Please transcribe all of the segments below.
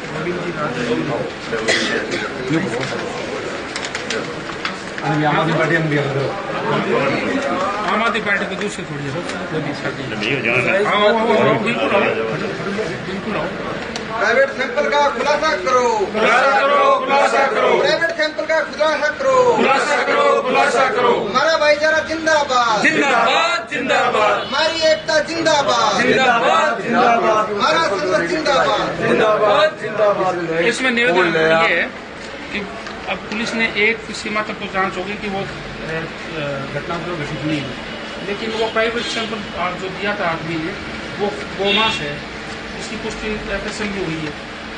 आम आदमी पार्टी को दूसरे थोड़ी बिल्कुल आओ। प्राइवेट सैंपल का खुलासा करो, खुलासा करो, प्राइवेट सैंपल का खुलासा करो, खुलासा करो। हमारा भाईचारा जिंदाबाद, जिंदाबाद, हमारी एकता जिंदाबाद, हमारा संघर्ष जिंदाबाद। इसमें निवेदन ये है कि अब पुलिस ने एक सीमा तक तो जांच होगी कि वो घटना जो घटित नहीं है, लेकिन वो प्राइवेट सैंपल जो दिया था आदमी ने वो गोमांस है, इसकी पुष्टि FSM में हुई है।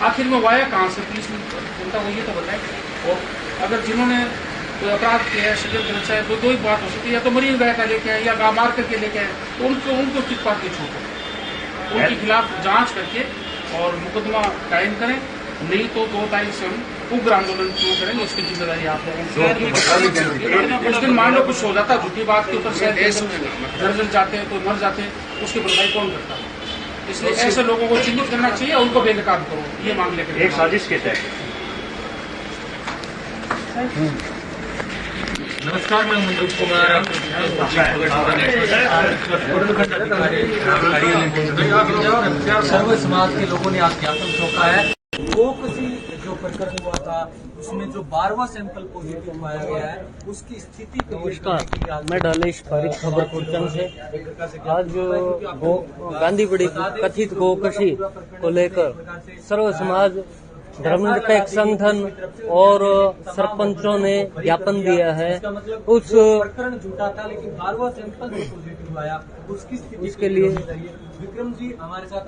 आखिर में वाया कहाँ से पुलिस ने जनता को ये तो बताए। और अगर जिन्होंने कोई अपराध किया है, षड्यंत्र रचा है, तो दो ही बात हो सकती है, या तो मरीज गाय का लेके आए या गा मार करके लेके आए, तो उनको किस बात की छूट है। उनके खिलाफ जांच करके और मुकदमा कायम करें, नहीं तो 2 तारीख से हम उग्र आंदोलन शुरू करेंगे। उसकी जिम्मेदारी आप लोगों की। उस दिन मान लो कुछ हो जाता झूठी बात के ऊपर शायद दर्जन जाते हैं, कोई मर जाते हैं, उसकी भरपाई कौन करता है। इसलिए ऐसे लोगों को चिन्हित करना चाहिए, उनको बेनकाब करो, ये मांग लेकर एक साजिश के तहत। नमस्कार, मैं मनोज कुमार, सर्व समाज के लोगों ने आज ज्ञापन सौंपा है। गोकसी जो प्रकरण हुआ था उसमें जो 12वां सैंपल पॉजिटिव पाया गया है, उसकी स्थिति को। नमस्कार, मैं डालेश फारिक खबर कुलचंद से। आज जो गांधीबड़ी कथित गोकशी को लेकर सर्व समाज धर्मनिरपेक्ष संगठन और सरपंचों ने ज्ञापन दिया है। उस प्रकरण झूठा था, लेकिन 12वां सैंपल जो पॉजिटिव आया उसकी स्थिति उसके लिए विक्रम जी हमारे साथ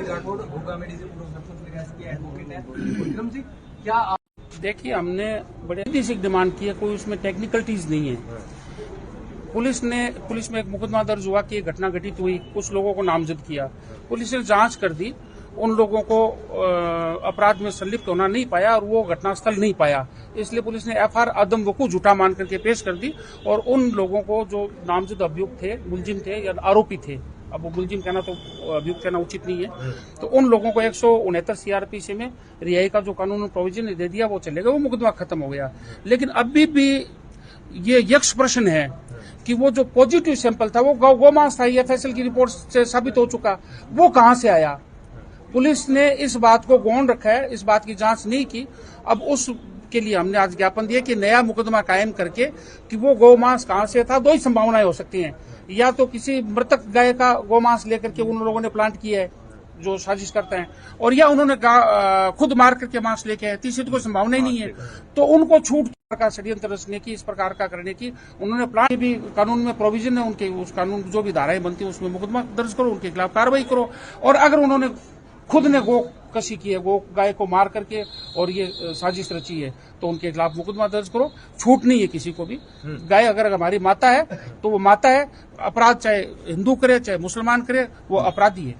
राठौड़ होगा मेडिकल पूर्व सरपंच के एडवोकेट है। विक्रम जी, क्या आप देखिए, हमने बड़े बेसिक डिमांड की है, कोई उसमें टेक्निकलिटीज नहीं है। पुलिस में एक मुकदमा दर्ज हुआ कि घटना घटित हुई, कुछ लोगों को नामजद किया, पुलिस ने जांच कर दी, उन लोगों को अपराध में संलिप्त होना नहीं पाया और वो घटनास्थल नहीं पाया, इसलिए पुलिस ने FR अदम वकूफ झूठा मान करके पेश कर दी। और उन लोगों को जो नामजद अभियुक्त थे, मुलजिम थे या आरोपी थे, अब वो मुलजिम कहना तो अभियुक्त कहना उचित नहीं है, तो उन लोगों को 169 CRPC में रिहाई का जो कानून प्रोविजन दे दिया, वो चलेगा, वो मुकदमा खत्म हो गया। लेकिन अभी भी ये यक्ष प्रश्न है कि वो जो पॉजिटिव सैंपल था वो गोमांस था, FSL की रिपोर्ट से साबित हो चुका, वो कहां से आया। पुलिस ने इस बात को गौण रखा है, इस बात की जांच नहीं की। अब उसके लिए हमने आज ज्ञापन दिया कि नया मुकदमा कायम करके कि वो गोमांस कहां से था। 2 ही संभावनाएं हो सकती हैं, या तो किसी मृतक गाय का गोमांस लेकर के उन लोगों ने प्लांट किया है जो साजिश करते हैं, और या उन्होंने खुद मार करके मांस लेके आए। तीसरी तो कोई संभावना ही नहीं है, तो उनको छूट का षड्यंत्र रचने की, इस प्रकार का करने की उन्होंने प्लान भी कानून में प्रोविजन है उनके, उस कानून जो भी धाराएं बनती है उसमें मुकदमा दर्ज करो, उनके खिलाफ कार्रवाई करो। और अगर उन्होंने खुद ने गो कशी की है, गो गाय को मार करके और ये साजिश रची है, तो उनके खिलाफ मुकदमा दर्ज करो। छूट नहीं है किसी को भी। गाय अगर हमारी माता है तो वो माता है, अपराध चाहे हिंदू करे चाहे मुसलमान करे, वो अपराधी है।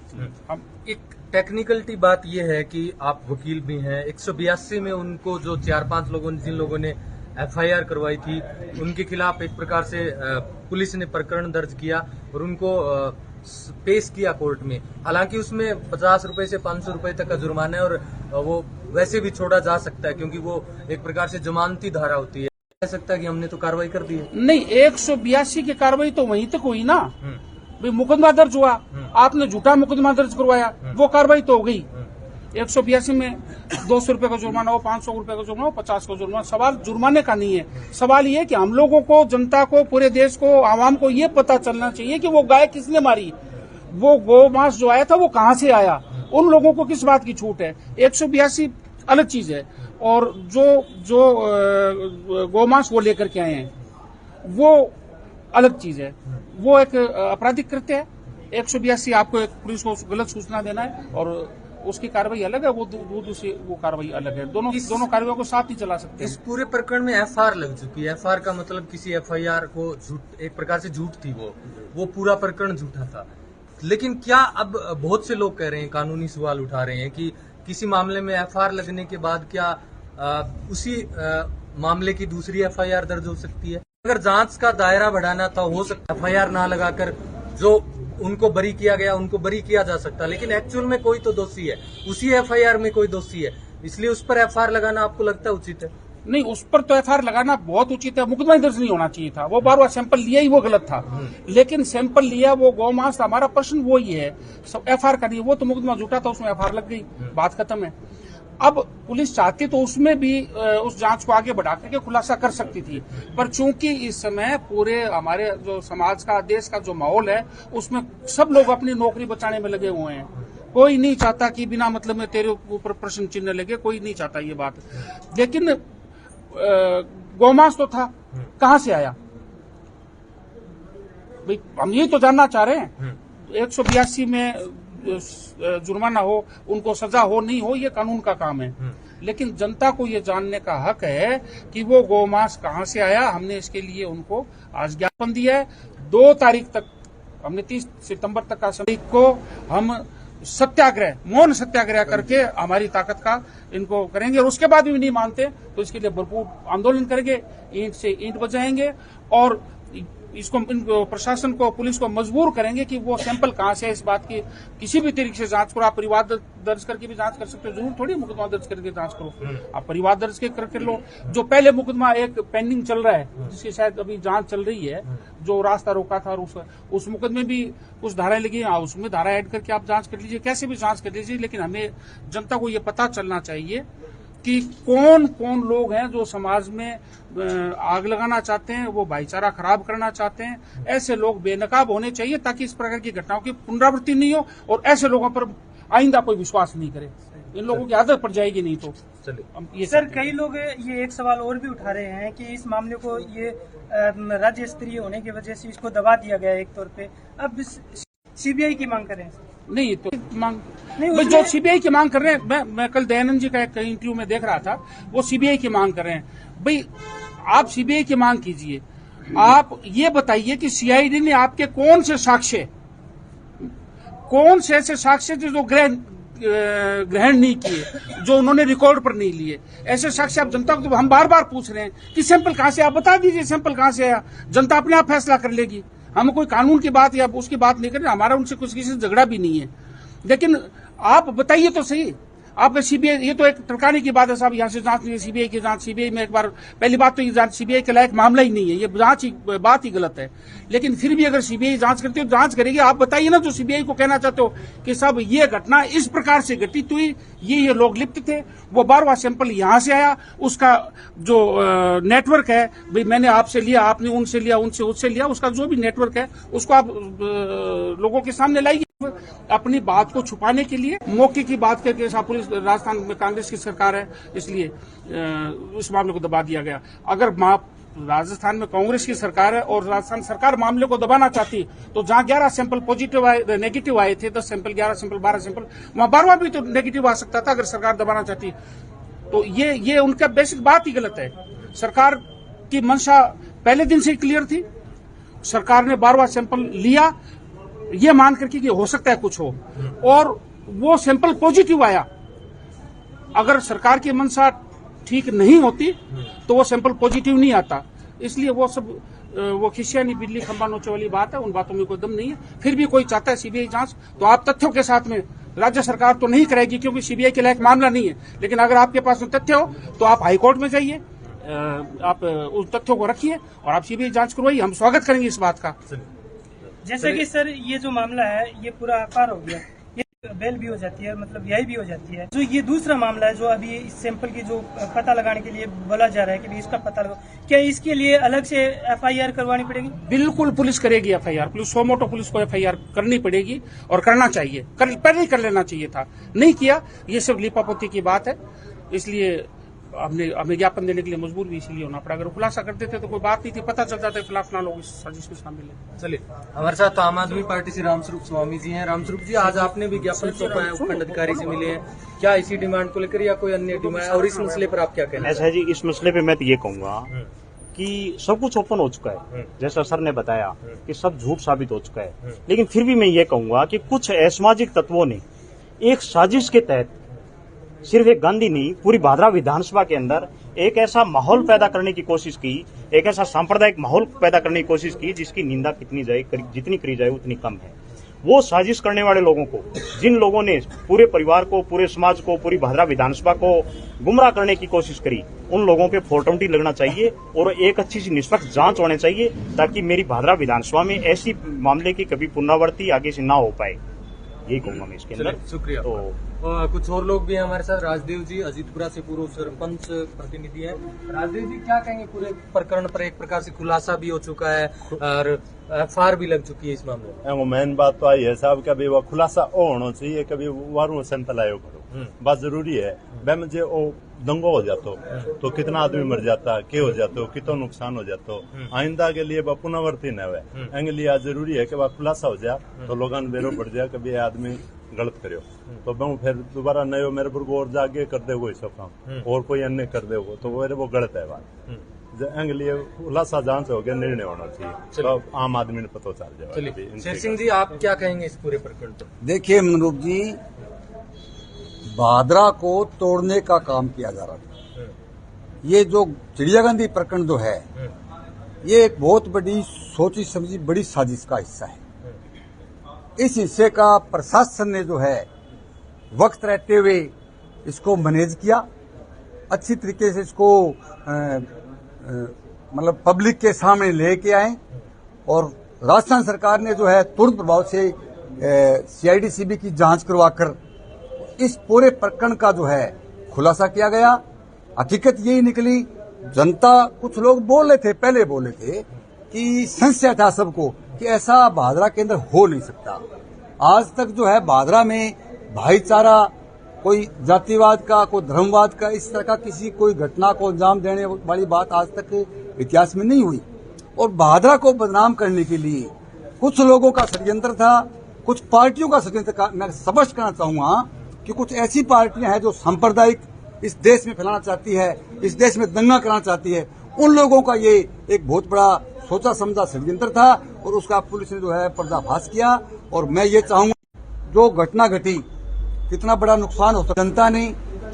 हम एक टेक्निकलिटी बात यह है कि आप वकील भी हैं, 182 में उनको जो 4-5 लोगों ने, जिन लोगों ने FIR करवाई थी, उनके खिलाफ एक प्रकार से पुलिस ने प्रकरण दर्ज किया और उनको पेश किया कोर्ट में। हालांकि उसमें 50 रुपए से 500 रुपए तक का जुर्माना है और वो वैसे भी छोड़ा जा सकता है, क्योंकि वो एक प्रकार से जमानती धारा होती है। कह सकता है कि हमने तो कार्रवाई कर दी है। नहीं, 182 की कार्रवाई तो वहीं तक हुई ना भाई, मुकदमा दर्ज हुआ, आपने झूठा मुकदमा दर्ज करवाया, वो कार्रवाई तो हो गई। 182 में 200 रुपए का जुर्माना हो, 500 रुपए का जुर्माना हो, 50 का जुर्माना, सवाल जुर्माने का नहीं है। सवाल ये कि हम लोगों को, जनता को, पूरे देश को, आवाम को ये पता चलना चाहिए कि वो गाय किसने मारी, वो गोमांस जो आया था वो कहां से आया, उन लोगों को किस बात की छूट है। 182 अलग चीज है, और जो गोमांस वो लेकर के आए हैं वो अलग चीज है, वो एक आपराधिक कृत्य है। 182 आपको एक पुलिस को गलत सूचना देना है और उसकी कार्रवाई अलग है, वो दूसरी वो कार्रवाई अलग है। दोनों कार्रवाई को साथ ही चला सकते हैं। इस पूरे प्रकरण में FR लग चुकी है। FR का मतलब किसी FIR को झूठ, एक प्रकार से झूठ थी, वो पूरा प्रकरण झूठा था। लेकिन क्या अब बहुत से लोग कह रहे हैं, कानूनी सवाल उठा रहे हैं कि किसी मामले में FR लगने के बाद क्या उसी मामले की दूसरी FIR दर्ज हो सकती है। अगर जांच का दायरा बढ़ाना था, हो सकता FIR ना लगाकर जो उनको बरी किया गया उनको बरी किया जा सकता, लेकिन एक्चुअल में कोई तो दोषी है, उसी FIR में कोई दोषी है। इसलिए उस पर एफआईआर लगाना आपको लगता है उचित है? नहीं, उस पर तो एफआईआर लगाना बहुत उचित है, मुकदमा ही दर्ज नहीं होना चाहिए था। वो बार बार सैंपल लिया ही वो गलत था, लेकिन सैंपल लिया वो गौमांस, हमारा प्रश्न वो ही है, एफआईआर का नहीं। वो तो मुकदमा झूठा था, उसमें एफआईआर लग गई, बात खत्म है। अब पुलिस चाहती तो उसमें भी उस जांच को आगे बढ़ा करके खुलासा कर सकती थी, पर चूंकि इस समय पूरे हमारे जो समाज का, देश का जो माहौल है, उसमें सब लोग अपनी नौकरी बचाने में लगे हुए हैं। कोई नहीं चाहता कि बिना मतलब में तेरे ऊपर प्रश्न चिन्ह लगे, कोई नहीं चाहता ये बात। लेकिन गौमांस तो था, कहां से आया भाई, हम ये तो जानना चाह रहे हैं। 182 में जुर्माना हो, उनको सजा हो नहीं हो, ये कानून का काम है, लेकिन जनता को ये जानने का हक है कि वो गौमांस कहां से आया। हमने इसके लिए उनको आज ज्ञापन दिया है। 2 तारीख तक, हमने 30 सितंबर तक का समय को हम सत्याग्रह, मौन सत्याग्रह करके हमारी ताकत का इनको करेंगे, और उसके बाद भी नहीं मानते तो इसके लिए भरपूर आंदोलन करेंगे, ईंट से ईंट बजाएंगे, और इसको इनको प्रशासन को, पुलिस को मजबूर करेंगे कि वो सैंपल कहां से है, इस बात की किसी भी तरीके से जांच करो। आप परिवार दर्ज करके भी जांच कर सकते हो, जरूर थोड़ी मुकदमा दर्ज करके जांच करो, आप परिवार दर्ज कर लो। जो पहले मुकदमा एक पेंडिंग चल रहा है, जिसकी शायद अभी जांच चल रही है, जो रास्ता रोका था, और उस मुकदमे भी कुछ धाराएं लगी, उसमें धारा ऐड करके आप जांच कर लीजिए, कैसे भी जांच कर लीजिए। लेकिन हमें जनता को ये पता चलना चाहिए कि कौन कौन लोग हैं जो समाज में आग लगाना चाहते हैं, वो भाईचारा खराब करना चाहते हैं। ऐसे लोग बेनकाब होने चाहिए ताकि इस प्रकार की घटनाओं की पुनरावृत्ति नहीं हो, और ऐसे लोगों पर आइंदा कोई विश्वास नहीं करे। इन लोगों की आदत पड़ जाएगी नहीं तो। चलिए सर, कई लोग ये एक सवाल और भी उठा रहे हैं कि इस मामले को ये राज्य स्तरीय होने की वजह से इसको दबा दिया गया एक तौर पे, अब सीबीआई की मांग करें। नहीं तो मांग नहीं, जो सीबीआई की मांग कर रहे हैं, मैं कल दयानंद जी का एक इंटरव्यू में देख रहा था, वो सीबीआई की मांग कर रहे हैं। भाई आप सीबीआई की मांग कीजिए, आप ये बताइए कि सीआईडी ने आपके कौन से साक्ष्य, कौन से ऐसे साक्ष्य जो ग्रहण नहीं किए, जो उन्होंने रिकॉर्ड पर नहीं लिए, ऐसे साक्ष्य आप जनता को, तो हम बार बार पूछ रहे हैं कि सैंपल कहां से, आप बता दीजिए सैंपल कहां से आया। जनता अपने आप फैसला कर लेगी, हम कोई कानून की बात या उसकी बात नहीं कर रहे, हमारा उनसे कुछ किसी से झगड़ा भी नहीं है। लेकिन आप बताइए तो सही, आप सीबीआई, ये तो एक टरकाने की बात है साहब, यहाँ से जांच नहीं है, सीबीआई की जांच, सीबीआई में एक बार, पहली बात तो ये जांच सीबीआई के लायक मामला ही नहीं है, ये जांच ही, बात ही गलत है। लेकिन फिर भी अगर सीबीआई जांच करती हो, जांच करेगी, आप बताइए ना, जो सीबीआई को कहना चाहते हो कि साहब ये घटना इस प्रकार से घटित हुई, ये लोग लिप्त थे, वो बार सैंपल यहां से आया, उसका जो नेटवर्क है, भाई मैंने आपसे लिया, आपने उनसे लिया, उनसे उससे लिया, उसका जो भी नेटवर्क है उसको आप लोगों के सामने लाइए। अपनी बात को छुपाने के लिए मौके की बात करके साहब, पुलिस, राजस्थान में कांग्रेस की सरकार है, इसलिए इस मामले को दबा दिया गया। अगर राजस्थान में कांग्रेस की सरकार है और राजस्थान सरकार मामले को दबाना चाहती, तो जहां 11 सैंपल पॉजिटिव आए, नेगेटिव आए थे, 10 सैंपल, 11 सैंपल, 12 सैंपल, वहां 12वां भी तो नेगेटिव आ सकता था अगर सरकार दबाना चाहती। तो ये उनका बेसिक बात ही गलत है। सरकार की मंशा पहले दिन से ही क्लियर थी, सरकार ने 12वां सैंपल लिया ये मान करके कि हो सकता है कुछ हो, और वो सैंपल पॉजिटिव आया। अगर सरकार की मंशा ठीक नहीं होती तो वो सैंपल पॉजिटिव नहीं आता। इसलिए वो सब वो खिसियानी बिल्ली खंबा नोचे वाली बात है, उन बातों में कोई दम नहीं है। फिर भी कोई चाहता है सीबीआई जांच, तो आप तथ्यों के साथ में, राज्य सरकार तो नहीं करेगी क्योंकि सीबीआई के लायक मामला नहीं है, लेकिन अगर आपके पास में तथ्य हो तो आप हाईकोर्ट में जाइए, आप उस तथ्यों को रखिए और आप सीबीआई जांच करवाइए, हम स्वागत करेंगे इस बात का। जैसे कि सर ये जो मामला है ये पूरा पार हो गया, ये बेल भी हो जाती है, मतलब यही भी हो जाती है। जो ये दूसरा मामला है जो अभी इस सैंपल की जो पता लगाने के लिए बोला जा रहा है कि इसका पता लगाओ, क्या इसके लिए अलग से एफआईआर करवानी पड़ेगी? बिल्कुल पुलिस करेगी एफआईआर, पुलिस सो मोटो पुलिस को एफआईआर करनी पड़ेगी और करना चाहिए, पहले ही कर लेना चाहिए था, नहीं किया। ये सिर्फ लिपापोती की बात है, इसलिए हमें ज्ञापन देने के लिए मजबूर भी इसीलिए होना पड़ा। अगर खुलासा कर देते तो कोई बात नहीं थी, पता चल जाता फलाफला लोग इस साजिश में शामिल है। चलिए, हमारे साथ तो आम आदमी पार्टी से रामस्वरूप स्वामी जी हैं। रामस्वरूप जी, आज आपने भी ज्ञापन सौंपा है, उपखंड अधिकारी से मिले हैं, क्या इसी डिमांड को लेकर या कोई अन्य डिमांड, और इस मसले पर आप क्या कहना? ऐसा है जी, इस मसले पे मैं तो ये कहूंगा कि सब कुछ ओपन हो चुका है, जैसा सर ने बताया कि सब झूठ साबित हो चुका है, लेकिन फिर भी मैं ये कहूंगा कि कुछ असामाजिक तत्वों ने एक साजिश के तहत सिर्फ एक गांधी नहीं, पूरी भादरा विधानसभा के अंदर एक ऐसा माहौल पैदा करने की कोशिश की, एक ऐसा सांप्रदायिक माहौल पैदा करने की कोशिश की जिसकी निंदा कितनी जाए, जितनी करी जाए उतनी कम है। वो साजिश करने वाले लोगों को, जिन लोगों ने पूरे परिवार को, पूरे समाज को, पूरी भादरा विधानसभा को गुमराह करने की कोशिश करी, उन लोगों पे फोरटमटी लगना चाहिए और एक अच्छी सी निष्पक्ष जांच होनी चाहिए, ताकि मेरी भादरा विधानसभा में ऐसी मामले की कभी पुनरावृत्ति आगे से ना हो पाए। यही कहूंगा मैं इसके अंदर। शुक्रिया। तो कुछ और लोग भी हैं हमारे साथ। राजदेव जी अजीतपुरा से पूर्व सरपंच प्रतिनिधि हैं। राजदेव जी क्या कहेंगे, पूरे प्रकरण पर एक प्रकार से खुलासा भी हो चुका है और एफआईआर भी लग चुकी है इस मामले में। मेन बात तो आई है साहब, कभी वो खुलासा होना चाहिए, कभी वारू सैंपल आयो करो, बात जरूरी है। वह मुझे वो दंगो हो जातो तो कितना आदमी मर जाता, क्या हो जातो, कितना नुकसान हो जातो, आइंदा के लिए पुनरावृत्ति न हुए, एंगे लिए आज जरूरी है कि वह खुलासा हो जाए तो लोगों ने बेरो पड़ जाए कभी आदमी गलत करो तो मैं फिर दोबारा नयो मेरे पर और जाके कर दे वो सब काम और कोई अन्य कर दे तो वो गलत है बात। एंगे लिए खुलासा जांच हो गया, निर्णय होना चाहिए तो आम आदमी ने पता चल जाए। चलिए शेर सिंह जी, आप क्या कहेंगे इस पूरे प्रकरण पर? देखिए मनरूप जी, भादरा को तोड़ने का काम किया जा रहा था। ये जो चिड़िया गांधी प्रकरण जो है, ये एक बहुत बड़ी सोची समझी बड़ी साजिश का हिस्सा है। इस हिस्से का प्रशासन ने जो है वक्त रहते हुए इसको मैनेज किया, अच्छी तरीके से इसको मतलब पब्लिक के सामने लेके आए और राजस्थान सरकार ने जो है तुरंत प्रभाव से सीआईडी-सीबी की जांच करवाकर इस पूरे प्रकरण का जो है खुलासा किया गया। हकीकत यही निकली, जनता कुछ लोग बोल रहे थे, पहले बोले थे कि संशय था सबको कि ऐसा भादरा के अंदर हो नहीं सकता। आज तक जो है भादरा में भाईचारा, कोई जातिवाद का, कोई धर्मवाद का, इस तरह का किसी कोई घटना को अंजाम देने वाली बात आज तक इतिहास में नहीं हुई। और भादरा को बदनाम करने के लिए कुछ लोगों का षड्यंत्र था, कुछ पार्टियों का षड्यंत्र का। मैं स्पष्ट करना चाहूंगा कि कुछ ऐसी पार्टियां हैं जो सांप्रदायिक इस देश में फैलाना चाहती है, इस देश में दंगा कराना चाहती है। उन लोगों का ये एक बहुत बड़ा सोचा समझा षड्यंत्र था और उसका पुलिस ने जो है पर्दाफाश किया। और मैं ये चाहूंगा, जो घटना घटी, कितना बड़ा नुकसान हो सकता, जनता ने,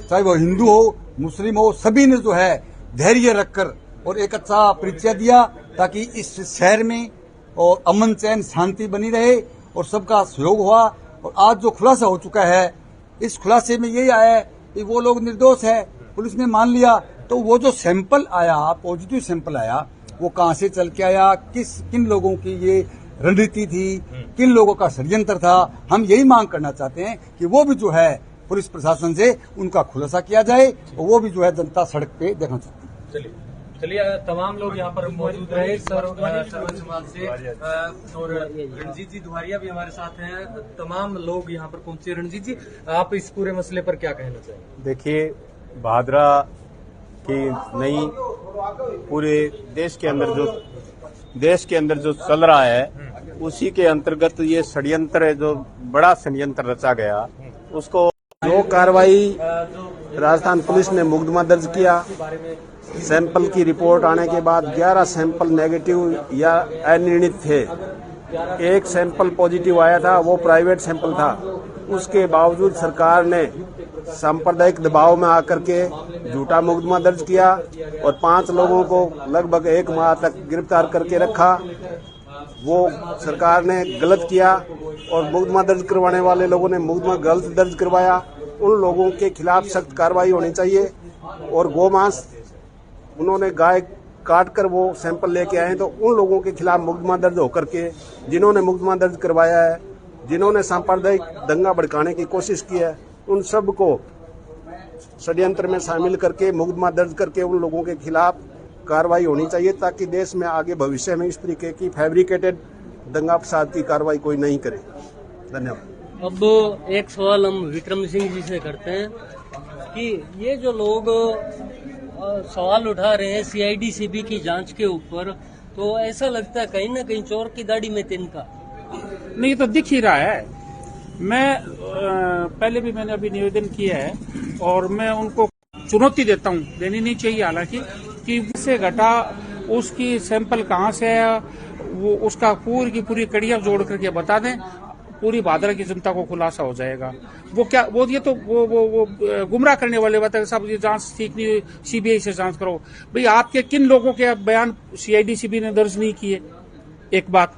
चाहे वो हिंदू हो मुस्लिम हो, सभी ने जो है धैर्य रखकर और एक अच्छा परिचय दिया ताकि इस शहर में और अमन चैन शांति बनी रहे और सबका सहयोग हुआ। और आज जो खुलासा हो चुका है, इस खुलासे में यही आया है कि वो लोग निर्दोष है, पुलिस ने मान लिया। तो वो जो सैंपल आया, पॉजिटिव सैंपल आया, वो कहां से चल के आया, किन लोगों की ये रणनीति थी, किन लोगों का षड्यंत्र था, हम यही मांग करना चाहते हैं कि वो भी जो है पुलिस प्रशासन से उनका खुलासा किया जाए और वो भी जो है जनता सड़क पे देखना चाहती है। चलिए तमाम लोग यहाँ पर मौजूद रहे, सर्व समाज से और रणजीत जी दुहारिया भी हमारे साथ हैं। तमाम लोग यहाँ पर पहुंचे। रणजीत जी, आप इस पूरे मसले पर क्या कहना चाहेंगे? देखिए, भादरा की नई पूरे देश के अंदर जो चल रहा है, उसी के अंतर्गत ये षड्यंत्र है, जो बड़ा षड्यंत्र रचा गया, उसको जो कार्रवाई राजस्थान पुलिस ने मुकदमा दर्ज किया, सैंपल की रिपोर्ट आने के बाद 11 सैंपल नेगेटिव या अनिर्णित थे, एक सैंपल पॉजिटिव आया था, वो प्राइवेट सैंपल था। उसके बावजूद सरकार ने सांप्रदायिक दबाव में आकर के झूठा मुकदमा दर्ज किया और 5 लोगों को लगभग 1 माह तक गिरफ्तार करके रखा। वो सरकार ने गलत किया और मुकदमा दर्ज करवाने वाले लोगों ने मुकदमा गलत दर्ज करवाया। उन लोगों के खिलाफ सख्त कार्रवाई होनी चाहिए। और गोमांस, उन्होंने गाय काट कर वो सैंपल लेके आए, तो उन लोगों के खिलाफ मुकदमा दर्ज होकर के, जिन्होंने मुकदमा दर्ज करवाया है, जिन्होंने सांप्रदायिक दंगा भड़काने की कोशिश की है, उन सब को षड्यंत्र में शामिल करके मुकदमा दर्ज करके उन लोगों के खिलाफ कार्रवाई होनी चाहिए, ताकि देश में आगे भविष्य में इस तरीके की फैब्रिकेटेड दंगा फसाद की कार्रवाई कोई नहीं करे। धन्यवाद। अब एक सवाल हम विक्रम सिंह जी से करते हैं कि ये जो लोग सवाल उठा रहे हैं सीआईडी-सीबी की जांच के ऊपर, तो ऐसा लगता है कहीं ना कहीं चोर की दाढ़ी में तिनका। नहीं, तो दिख ही रहा है। मैं पहले भी मैंने अभी निवेदन किया है और मैं उनको चुनौती देता हूँ, देनी नहीं चाहिए हालांकि, कि से घटा उसकी सैंपल कहाँ से है, वो उसका पूरी की पूरी कड़ियां जोड़ करके बता दें, पूरी भादरा की जनता को खुलासा हो जाएगा। वो क्या, वो ये तो वो गुमराह करने वाले बात है, साहब ये जांच ठीक नहीं हुई, सीबीआई से जांच करो। भाई आपके किन लोगों के बयान सीआईडी-सीबी ने दर्ज नहीं किए? एक बात।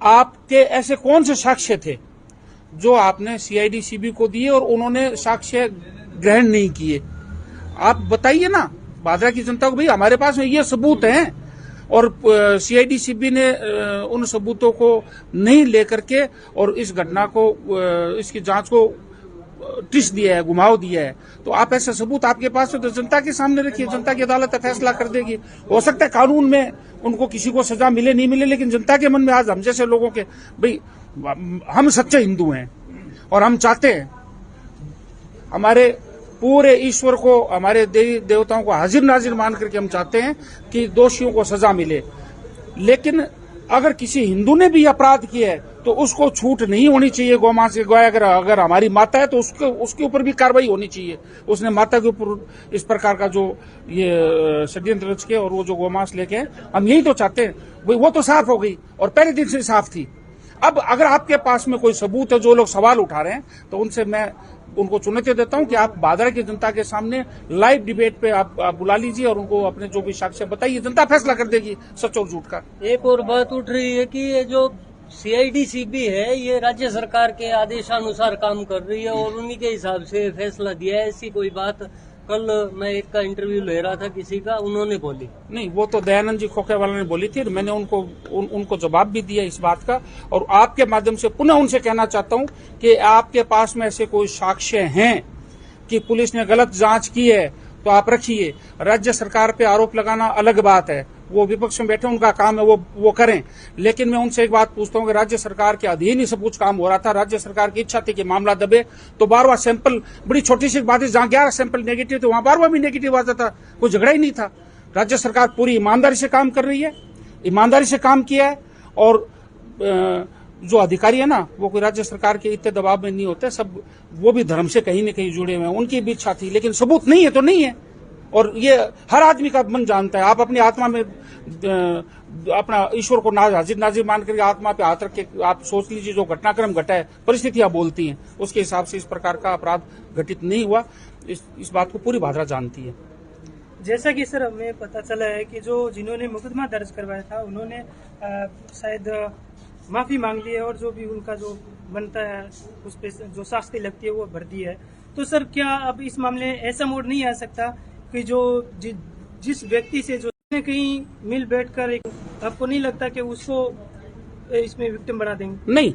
आपके ऐसे कौन से साक्ष्य थे जो आपने सीआईडी सीबी को दिए और उन्होंने साक्ष्य ग्रहण नहीं किए? आप बताइए ना भादरा की जनता को, भाई हमारे पास में ये सबूत हैं, और सीआईडी सीबी ने उन सबूतों को नहीं लेकर के और इस घटना को, इसकी जांच को ट्विस्ट दिया है, घुमाव दिया है। तो आप ऐसे सबूत आपके पास है तो जनता के सामने रखिए, जनता की अदालत फैसला कर देगी। हो सकता है कानून में उनको किसी को सजा मिले नहीं मिले, लेकिन जनता के मन में आज हम जैसे लोगों के, भाई हम सच्चे हिंदू हैं और हम चाहते हैं हमारे पूरे ईश्वर को, हमारे देवी देवताओं को हाजिर नाजिर मान करके हम चाहते हैं कि दोषियों को सजा मिले। लेकिन अगर किसी हिंदू ने भी अपराध किया है तो उसको छूट नहीं होनी चाहिए। गौमांस के गाय अगर हमारी माता है तो उसके ऊपर भी कार्रवाई होनी चाहिए। उसने माता के ऊपर इस प्रकार का जो ये षड्यंत्र रच के और वो जो गौमांस लेके हैं, हम यही तो चाहते हैं। वो तो साफ हो गई और पहले दिन से साफ थी। अब अगर आपके पास में कोई सबूत है, जो लोग सवाल उठा रहे हैं, तो उनसे मैं उनको चुनौती देता हूं कि आप भादरा की जनता के सामने लाइव डिबेट पे आप बुला लीजिए और उनको अपने जो भी साक्ष्य बताइए, जनता फैसला कर देगी सच और झूठ का। एक और बात उठ रही है कि ये जो सीआईडी सीबी है ये राज्य सरकार के आदेशानुसार काम कर रही है और उन्हीं के हिसाब से फैसला दिया है। ऐसी कोई बात कल मैं एक का इंटरव्यू ले रहा था किसी का, उन्होंने बोली नहीं, वो तो दयानंद जी खोखेवाला ने बोली थी। मैंने उनको जवाब भी दिया इस बात का, और आपके माध्यम से पुनः उनसे कहना चाहता हूं कि आपके पास में ऐसे कोई साक्ष्य हैं कि पुलिस ने गलत जांच की है तो आप रखिए। राज्य सरकार पे आरोप लगाना अलग बात है, वो विपक्ष में बैठे उनका काम है, वो करें। लेकिन मैं उनसे एक बात पूछता हूं कि राज्य सरकार के अधीन ही सब कुछ काम हो रहा था। राज्य सरकार की इच्छा थी कि मामला दबे, तो बार-बार सैंपल, बड़ी छोटी सी बात है, जहां 11 सैंपल नेगेटिव थे वहां बार-बार भी नेगेटिव आता था, कोई झगड़ा ही नहीं था। राज्य सरकार पूरी ईमानदारी से काम कर रही है, ईमानदारी से काम किया है, और जो अधिकारी है ना, वो कोई राज्य सरकार के इतने दबाव में नहीं होते, सब वो भी धर्म से कहीं न कहीं जुड़े हुए हैं। उनकी भी इच्छा थी, लेकिन सबूत नहीं है तो नहीं है, और ये हर आदमी का मन जानता है। आप अपनी आत्मा में अपना ईश्वर को हाजिर नाजिर मान करके आत्मा पे हाथ रख के आप सोच लीजिए, जो घटनाक्रम घटा है, परिस्थितियां बोलती हैं, उसके हिसाब से इस प्रकार का अपराध घटित नहीं हुआ। इस बात को पूरी भादरा जानती है। जैसा कि सर हमें पता चला है कि जो जिन्होंने मुकदमा दर्ज करवाया था उन्होंने शायद माफी मांग ली है और जो भी उनका जो बनता है उस पे जो शास्ति लगती है वो भर दी है। तो सर क्या अब इस मामले में ऐसा मोड़ नहीं आ सकता कि जो जिस व्यक्ति से जो कहीं मिल बैठकर आपको नहीं लगता कि उसको इसमें विक्टिम बना देंगे? नहीं,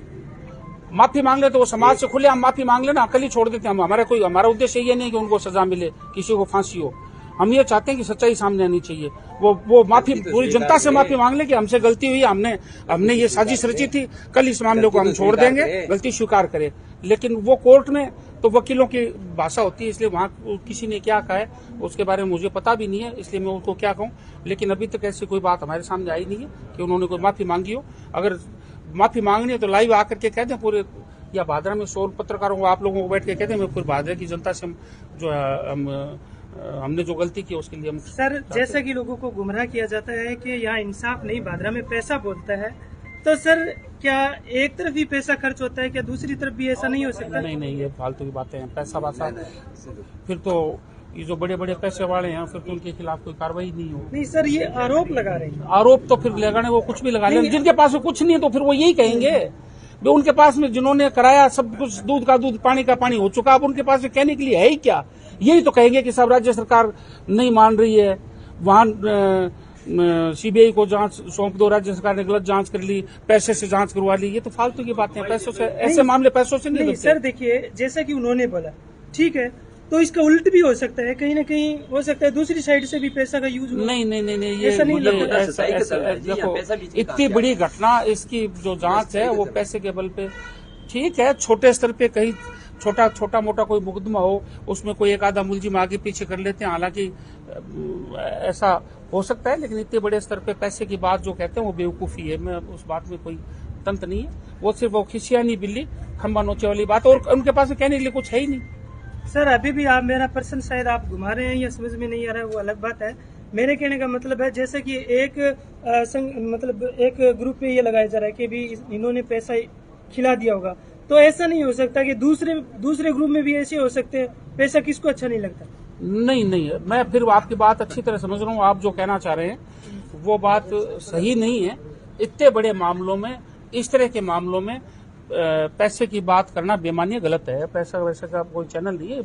माफी मांग ले तो वो समाज से खुले हम माफी मांग लेना, कल ही छोड़ देते हम। हमारा उद्देश्य ये नहीं कि उनको सजा मिले, किसी को फांसी हो। हम ये चाहते हैं कि सच्चाई सामने आनी चाहिए। वो माफी पूरी जनता से माफी मांग ले कि हमसे गलती हुई, हमने ये साजिश रची थी, कल इस मामले को हम छोड़ देंगे, गलती स्वीकार करे। लेकिन वो कोर्ट में तो वकीलों की भाषा होती है, इसलिए वहां किसी ने क्या कहा है उसके बारे में मुझे पता भी नहीं है, इसलिए मैं उनको क्या कहूं। लेकिन अभी तक ऐसी कोई बात हमारे सामने आई नहीं है कि उन्होंने कोई माफी मांगी हो। अगर माफी मांगनी है तो लाइव आकर के कह दें पूरे, या भादरा में 100 पत्रकारों को, आप लोगों को बैठ के कहते हैं, मैं पूरी भादरा की जनता से जो हमने जो गलती की उसके लिए हम। सर जैसा कि लोगों को गुमराह किया जाता है कि यहाँ इंसाफ नहीं, भादरा में पैसा बोलता है, तो सर क्या एक तरफ ही पैसा खर्च होता है, क्या दूसरी तरफ भी ऐसा नहीं हो सकता? नहीं, ये फालतू की बातें हैं। पैसा वासा फिर तो ये जो बड़े बड़े पैसे वाले हैं फिर तो उनके खिलाफ कोई कार्रवाई नहीं हो। नहीं सर, ये आरोप लगा रहे हैं। आरोप तो फिर लगाने वो कुछ भी लगा लें, जिनके पास में कुछ नहीं है तो फिर वो यही कहेंगे। वो उनके पास में जिन्होंने कराया सब कुछ, दूध का दूध पानी का पानी हो चुका, अब उनके पास में कहने के लिए है ही क्या? यही तो कहेंगे कि साहब राज्य सरकार नहीं मान रही है, वहां सीबीआई को जांच सौंप दो, राज्य सरकार ने गलत जांच कर ली, पैसे से जांच करवा ली। ये तो फालतू की बातें हैं, पैसों से ऐसे मामले पैसों से नहीं। सर देखिए, जैसा कि उन्होंने बोला ठीक है, तो इसका उल्ट भी हो सकता है, कहीं ना कहीं हो सकता है दूसरी साइड से भी पैसा का यूज हो। नहीं, ये ऐसा नहीं देखो, इतनी बड़ी घटना, इसकी जो जांच है वो पैसे के बल पे, ठीक है, छोटे स्तर पे कहीं छोटा मोटा कोई मुकदमा हो, उसमें कोई एक आधा मुलजिम आगे पीछे कर लेते हैं, हालांकि ऐसा हो सकता है, लेकिन इतने बड़े स्तर पे पैसे की बात जो कहते हैं वो बेवकूफी है। मैं उस बात में कोई तंत्र नहीं है, वो सिर्फ वो खिसियानी बिल्ली खंबा नोचे वाली बात, और उनके पास कहने के लिए कुछ है ही नहीं। सर अभी भी आप मेरा पर्सन शायद आप घुमा रहे हैं या समझ में नहीं आ रहा है, वो अलग बात है। मेरे कहने का मतलब है जैसे कि एक ग्रुप पे ये लगाया जा रहा है कि भी इन्होंने पैसा खिला दिया होगा, तो ऐसा नहीं हो सकता कि दूसरे ग्रुप में भी ऐसे हो सकते हैं? पैसा किसको अच्छा नहीं लगता? नहीं, मैं फिर आपकी बात अच्छी तरह समझ रहा हूँ। आप जो कहना चाह रहे हैं वो बात सही नहीं है। इतने बड़े मामलों में इस तरह के मामलों में पैसे की बात करना बेमानी गलत है। पैसा वैसे का कोई चैनल नहीं है।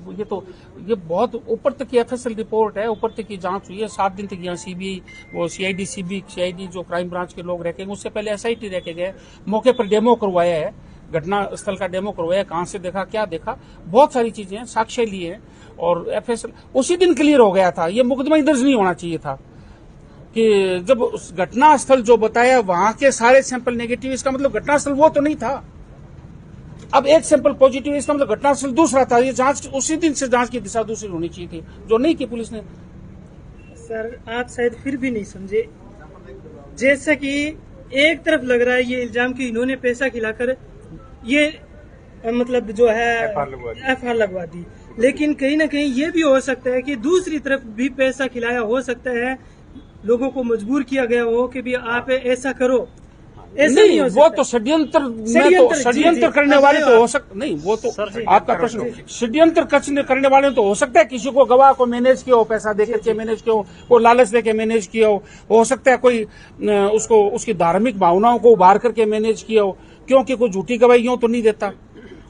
ये बहुत ऊपर तक की एफएसएल रिपोर्ट है, ऊपर तक की जांच हुई है। 7 दिन तक यहाँ सीबीआई, वो सीआईडी जो क्राइम ब्रांच के लोग रह के, उससे पहले एसआईटी रह के गए, मौके पर डेमो करवाया है, घटना स्थल का डेमो करवाया, कहां से देखा, क्या देखा, बहुत सारी चीजें हैं, साक्ष्य लिए हैं और एफएसएल उसी दिन क्लियर हो गया था। ये मुकदमा ही दर्ज नहीं होना चाहिए था कि जब उस घटना स्थल जो बताया वहां के सारे सैंपल नेगेटिव, इसका मतलब घटना स्थल वो तो नहीं था। अब एक सैंपल पॉजिटिव, इसका मतलब घटनास्थल दूसरा था। ये जांच उसी दिन से जांच की दिशा दूसरी होनी चाहिए थी, जो नहीं की पुलिस ने। सर आप शायद फिर भी नहीं समझे। जैसा कि एक तरफ लग रहा है ये इल्जाम कि इन्होंने पैसा खिलाकर ये मतलब जो है एफआईआर लगवा दी, लेकिन कहीं ना कहीं ये भी हो सकता है कि दूसरी तरफ भी पैसा खिलाया हो सकता है, लोगों को मजबूर किया गया हो कि भी आप ऐसा करो। नहीं, वो तो षड्यंत्र करने वाले तो हो सकते नहीं, वो तो आपका प्रश्न षड्यंत्र करने वाले तो हो सकता है किसी को गवाह को मैनेज किया हो, पैसा देकर के मैनेज किया हो, लालच देकर मैनेज किया हो सकता है कोई उसको उसकी धार्मिक भावनाओं को उभार करके मैनेज किया हो, क्योंकि कोई झूठी गवाहियों तो नहीं देता।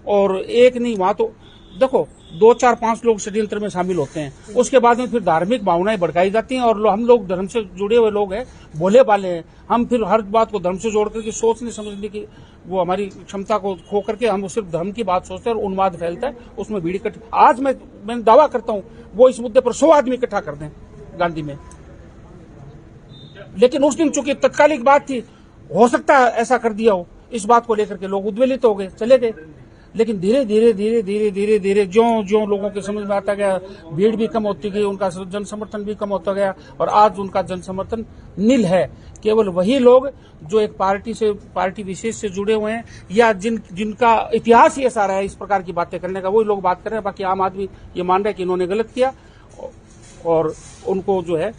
और एक नहीं, वहां तो देखो 2, 4, 5 लोग षड्यंत्र में शामिल होते हैं, उसके बाद में फिर धार्मिक भावनाएं भड़काई जाती हैं और हम लोग धर्म से जुड़े हुए लोग हैं, भोले भाले हैं, हम फिर हर बात को धर्म से जोड़ करके सोचने समझने की वो हमारी क्षमता को खो करके हम सिर्फ धर्म की बात सोचते हैं और उन्माद फैलता है, उसमें भीड़ इकट्ठी। आज मैं दावा करता हूं वो इस मुद्दे पर 100 आदमी इकट्ठा कर दें गांधी में, लेकिन उस दिन चूंकि तत्कालिक बात थी, हो सकता है ऐसा कर दिया हो, इस बात को लेकर के लोग उद्वेलित हो गए, चले गए। लेकिन धीरे धीरे ज्यों लोगों के समझ में आता गया, भीड़ भी कम होती गई, उनका जन समर्थन भी कम होता गया और आज उनका जन समर्थन नील है। केवल वही लोग जो एक पार्टी विशेष से जुड़े हुए हैं या जिनका इतिहास ही ऐसा रहा है इस प्रकार की बातें करने का, वही लोग बात कर रहे हैं। बाकी आम आदमी ये मान रहा है कि इन्होंने गलत किया और उनको जो है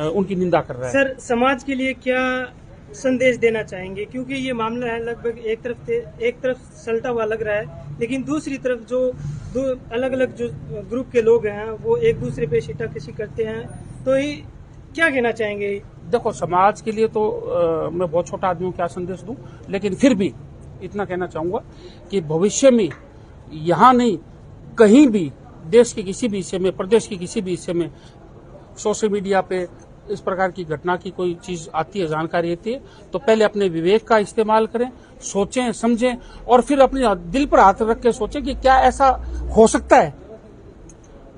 उनकी निंदा कर रहा है। सर समाज के लिए क्या संदेश देना चाहेंगे, क्योंकि ये मामला है लगभग एक तरफ सलटा हुआ लग रहा है, लेकिन दूसरी तरफ जो दो अलग अलग जो ग्रुप के लोग हैं वो एक दूसरे पे शिटाकशी करते हैं, तो ये क्या कहना चाहेंगे? देखो समाज के लिए तो मैं बहुत छोटा आदमी हूं, क्या संदेश दूं, लेकिन फिर भी इतना कहना चाहूंगा कि भविष्य में यहाँ नहीं कहीं भी देश के किसी भी हिस्से में, प्रदेश के किसी भी हिस्से में सोशल मीडिया पे इस प्रकार की घटना की कोई चीज आती है, जानकारी आती है, तो पहले अपने विवेक का इस्तेमाल करें, सोचें समझें और फिर अपने दिल पर हाथ रख के सोचें कि क्या ऐसा हो सकता है।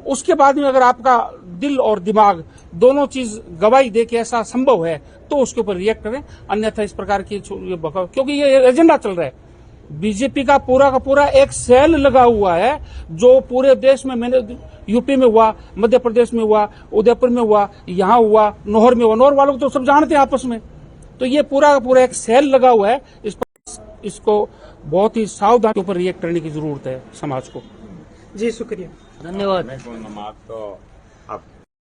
उसके बाद में अगर आपका दिल और दिमाग दोनों चीज गवाही दे के ऐसा संभव है तो उसके ऊपर रिएक्ट करें, अन्यथा इस प्रकार की क्योंकि ये एजेंडा चल रहा है। बीजेपी का पूरा एक सेल लगा हुआ है जो पूरे देश में, मैंने यूपी में हुआ, मध्य प्रदेश में हुआ, उदयपुर में हुआ, यहाँ हुआ, नौहर में हुआ, नौहर वालों को तो सब जानते हैं आपस में, तो ये पूरा एक सेल लगा हुआ है। इसको बहुत ही सावधानी के ऊपर रिएक्ट करने की जरूरत है समाज को। जी शुक्रिया, धन्यवाद। तो आप